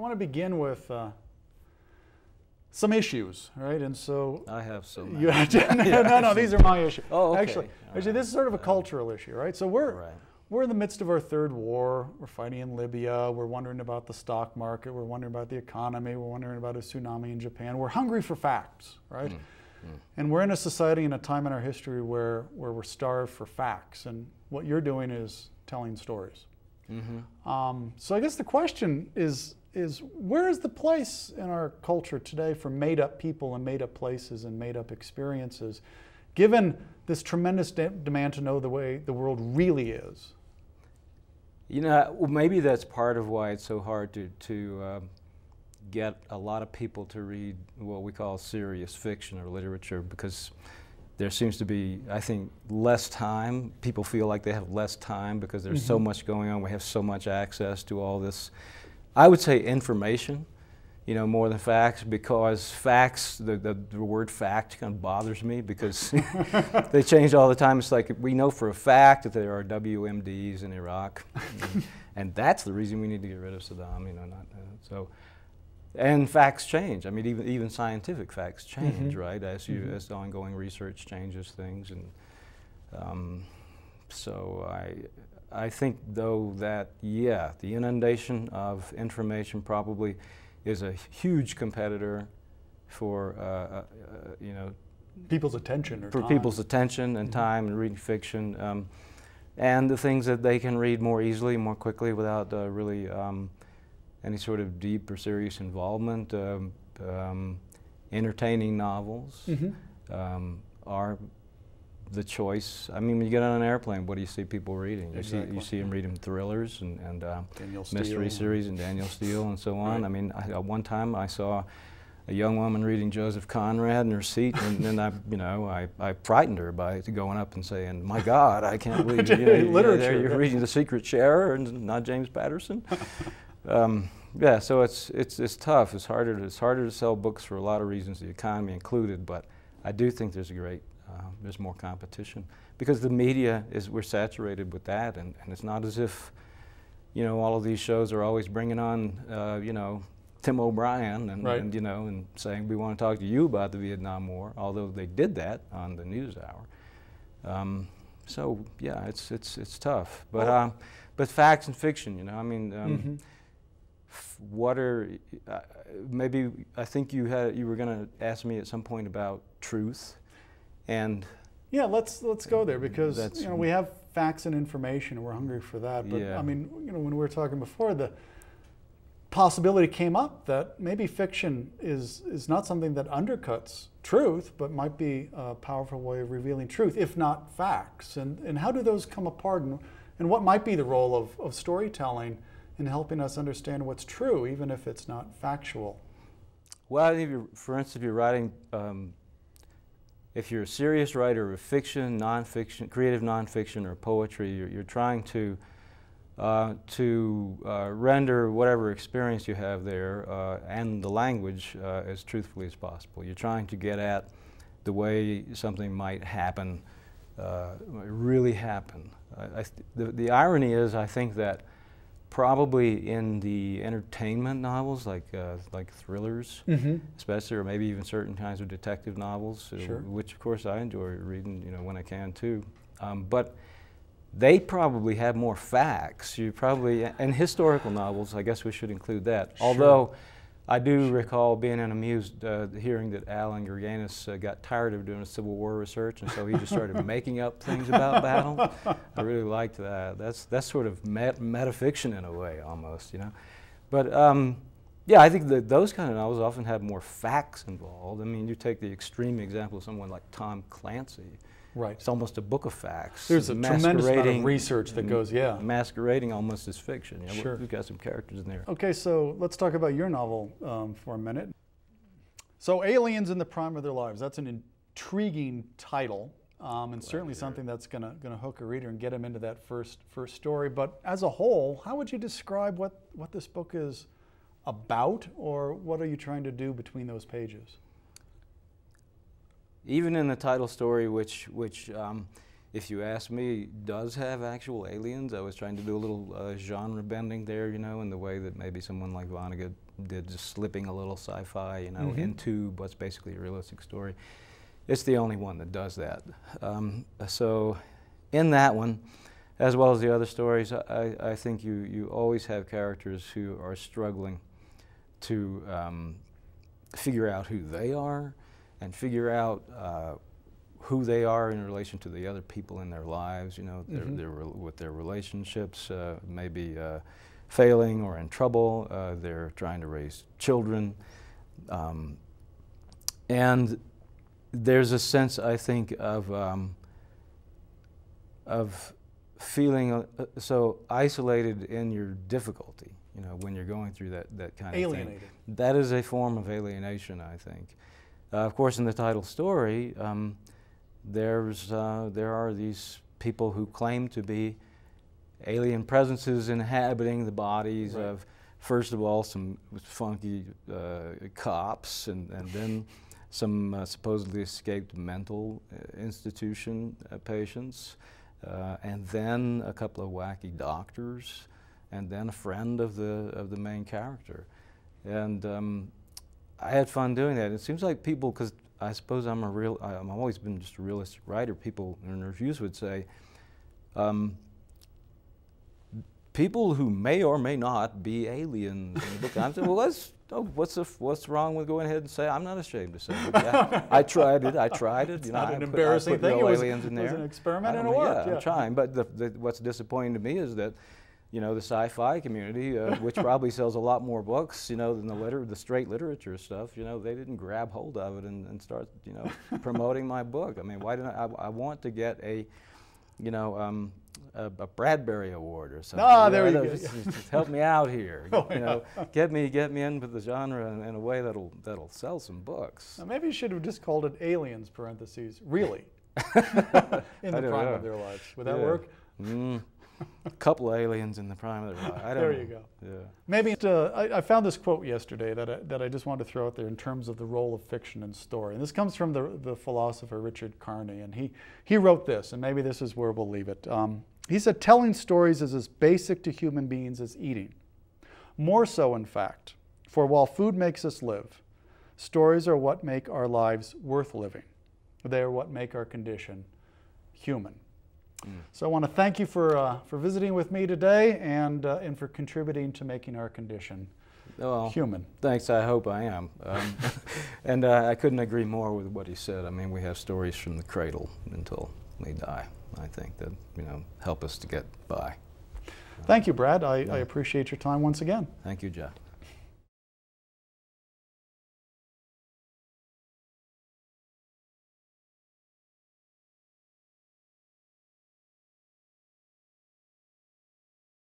want to begin with some issues, right? And so I have so you many. no, these are my issues. Oh, okay. Actually, this is sort of a cultural issue, right? So we're in the midst of our third war. We're fighting in Libya. We're wondering about the stock market. We're wondering about the economy. We're wondering about a tsunami in Japan. We're hungry for facts, right? And we're in a society and a time in our history where we're starved for facts. And what you're doing is telling stories. So I guess the question is where is the place in our culture today for made-up people and made-up places and made-up experiences, given this tremendous demand to know the way the world really is? You know, well, maybe that's part of why it's so hard to get a lot of people to read what we call serious fiction or literature, because there seems to be, I think, less time. People feel like they have less time because there's so much going on. We have so much access to all this, I would say, information, you know, more than facts, because facts, the word fact kind of bothers me because they change all the time. It's like we know for a fact that there are WMDs in Iraq, and that's the reason we need to get rid of Saddam, you know, so. And facts change. I mean, even scientific facts change, right? As as ongoing research changes things, and so I think though that the inundation of information probably is a huge competitor for you know, people's attention, people's attention and time and reading fiction, and the things that they can read more easily, more quickly, without really any sort of deep or serious involvement. Entertaining novels are the choice. I mean, when you get on an airplane, what do you see people reading? You see them reading thrillers and mystery series and Daniel Steele and so on. I mean, one time I saw a young woman reading Joseph Conrad in her seat, and then I frightened her by going up and saying, "My God, I can't believe you're reading The Secret Sharer and not James Patterson." Yeah, so it's tough. It's harder to sell books for a lot of reasons, the economy included. But I do think there's there's more competition because the media we're saturated with that, and it's not as if, you know, all of these shows are always bringing on you know, Tim O'Brien and you know, and saying we want to talk to you about the Vietnam War, although they did that on the NewsHour. So yeah, it's tough. But facts and fiction, you know, I mean. What are maybe I think you were going to ask me at some point about truth, and yeah, let's go there, because you know, we have facts and information and we're hungry for that. But I mean, you know, when we were talking before, the possibility came up that maybe fiction is not something that undercuts truth, but might be a powerful way of revealing truth, if not facts. And how do those come apart, and what might be the role of storytelling in helping us understand what's true, even if it's not factual? Well, I think, for instance, if you're writing, if you're a serious writer of fiction, nonfiction, creative nonfiction, or poetry, you're trying to render whatever experience you have there and the language as truthfully as possible. You're trying to get at the way something might happen, really happen. The irony is, I think that probably in the entertainment novels, like thrillers, especially, or maybe even certain kinds of detective novels, which of course I enjoy reading, you know, when I can too. But they probably have more facts. And historical novels, I guess we should include that. Although I do recall being amused hearing that Alan Gurganus got tired of doing Civil War research, and so he just started making up things about battle. I really liked that. That's sort of metafiction in a way, almost, you know. But yeah, I think that those kind of novels often have more facts involved. I mean, you take the extreme example of someone like Tom Clancy. Right. It's almost a book of facts. There's a tremendous amount of research that goes, masquerading almost as fiction. You know, sure. We've got some characters in there. Okay, so let's talk about your novel for a minute. So, Aliens in the Prime of Their Lives. That's an intriguing title, and certainly something that's going to hook a reader and get him into that first story. But as a whole, how would you describe what this book is about, or what are you trying to do between those pages? Even in the title story, which if you ask me, does have actual aliens, I was trying to do a little genre bending there, you know, in the way that maybe someone like Vonnegut did just slipping a little sci-fi, you know, into what's basically a realistic story. It's the only one that does that. So in that one, as well as the other stories, I think you always have characters who are struggling to figure out who they are and figure out who they are in relation to the other people in their lives, you know, with their relationships, maybe failing or in trouble. They're trying to raise children. And there's a sense, I think, of feeling so isolated in your difficulty, you know, when you're going through that kind of thing. That is a form of alienation, I think. Of course, in the title story, there are these people who claim to be alien presences inhabiting the bodies of, first of all, some funky cops, and then some supposedly escaped mental institution patients, and then a couple of wacky doctors, and then a friend of the main character. And I had fun doing that. It seems like people, because I suppose I've always been just a realistic writer, people in reviews would say, people who may or may not be aliens in the book. I said, well, what's wrong with going ahead and say, I'm not ashamed to say it. Yeah, I tried it. It's not an embarrassing thing. It was an experiment and it worked. Yeah, I'm trying. But what's disappointing to me is that, you know, the sci-fi community, which probably sells a lot more books, you know, than the straight literature stuff, you know, they didn't grab hold of it and start, you know, promoting my book. I mean, why didn't I want to get a, you know, a Bradbury Award or something. Ah, there you go. Just help me out here. You know, get me into the genre in a way that'll sell some books. Now maybe you should have just called it Aliens (parentheses) really in the prime of their lives. Would that work? A couple of aliens in the prime of their lives. I don't know. There you go. Yeah. Maybe I found this quote yesterday that I just wanted to throw out there in terms of the role of fiction and story. And this comes from the philosopher Richard Carney, and he wrote this, and maybe this is where we'll leave it. He said, telling stories is as basic to human beings as eating. More so, in fact, for while food makes us live, stories are what make our lives worth living. They are what make our condition human. So I want to thank you for visiting with me today and for contributing to making our condition human. Thanks, I hope I am. And I couldn't agree more with what he said. I mean, we have stories from the cradle until we die, I think, that, you know, help us to get by. Thank you, Brad. I appreciate your time once again. Thank you, Jeff.